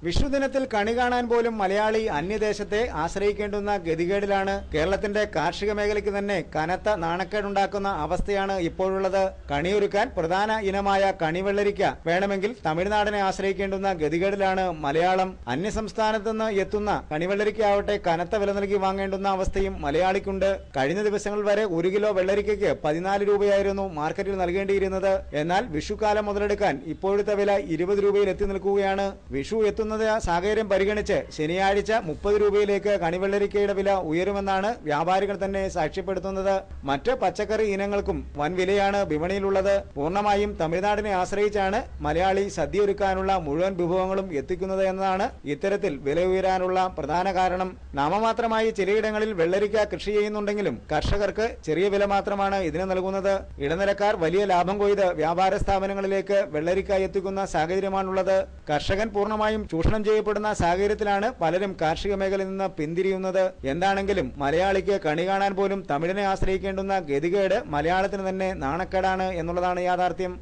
വിഷുദിനത്തിൽ കണി കാണാൻ പോലും മലയാളി അന്യദേശത്തെ ആശ്രയിക്കേണ്ടുന്ന ഗതികേടിലാണ്. കേരളത്തിന്റെ കാർഷിക മേഖലയ്ക്ക് തന്നെ കനത്ത നാണക്കേടുണ്ടാക്കുന്ന അവസ്ഥയാണ് ഇപ്പോഴുള്ളത്. കണിയൊരുക്കാൻ പ്രധാന ഇനമായ കണിവെള്ളരിക്ക വേണമെങ്കിൽ തമിഴ്നാടിനെ ആശ്രയിക്കേണ്ടുന്ന ഗതികേടിലാണ് മലയാളം. അന്യസംസ്ഥാനത്തുനിന്ന് എത്തുന്ന കണിവെള്ളരിക്കയാവട്ടെ കനത്ത വില നൽകി വാങ്ങേണ്ടുന്ന അവസ്ഥയും മലയാളിക്കുണ്ട്. കഴിഞ്ഞ ദിവസങ്ങൾ വരെ 1 കിലോ വെള്ളരിക്കയ്ക്ക് 14 രൂപയായിരുന്നു മാർക്കറ്റിൽ നൽകേണ്ടിയിരുന്നത്. എന്നാൽ വിഷുക്കാലം മുതലെടുക്കാൻ ഇപ്പോഴത്തെ വില 20 രൂപയിൽ എത്തി നിൽക്കുകയാണ്. വിഷു എത്തുന്ന സാഹചര്യം പരിഗണിച്ച് ശനിയാഴ്ച 30 രൂപയിലേക്ക് കണിവെള്ളരിക്കയുടെ വില ഉയരുമെന്നാണ് വ്യാപാരികൾ തന്നെ സാക്ഷ്യപ്പെടുത്തുന്നത്. മറ്റ് പച്ചക്കറി ഇനങ്ങൾക്കും വൻ വിലയാണ് വിപണിയിലുള്ളത്. പൂർണ്ണമായും തമിഴ്നാടിനെ ആശ്രയിച്ചാണ് മലയാളി സദ്യ ഒരുക്കാനുള്ള മുഴുവൻ വിഭവങ്ങളും എത്തിക്കുന്നത് എന്നതാണ് ഇത്തരത്തിൽ വില ഉയരാനുള്ള പ്രധാന കാരണം. നാമമാത്രമായി ചിലയിടങ്ങളിൽ വെള്ളരിക്ക കൃഷി ചെയ്യുന്നുണ്ടെങ്കിലും കർഷകർക്ക് ചെറിയ വില മാത്രമാണ് ഇതിന് നൽകുന്നത്. ഇടനിലക്കാർ വലിയ ലാഭം കൊയ്ത് വ്യാപാര സ്ഥാപനങ്ങളിലേക്ക് വെള്ളരിക്ക എത്തിക്കുന്ന സാഹചര്യമാണുള്ളത്. കർഷകൻ പൂർണ്ണമായും ചൂഷണം ചെയ്യപ്പെടുന്ന സാഹചര്യത്തിലാണ് പലരും കാർഷിക മേഖലയിൽ നിന്ന് പിന്തിരിയുന്നത്. എന്താണെങ്കിലും മലയാളിക്ക് കണി കാണാൻ പോലും തമിഴിനെ ആശ്രയിക്കേണ്ടുന്ന ഗതികേട് മലയാളത്തിന് തന്നെ നാണക്കേടാണ് എന്നുള്ളതാണ് യാഥാർത്ഥ്യം.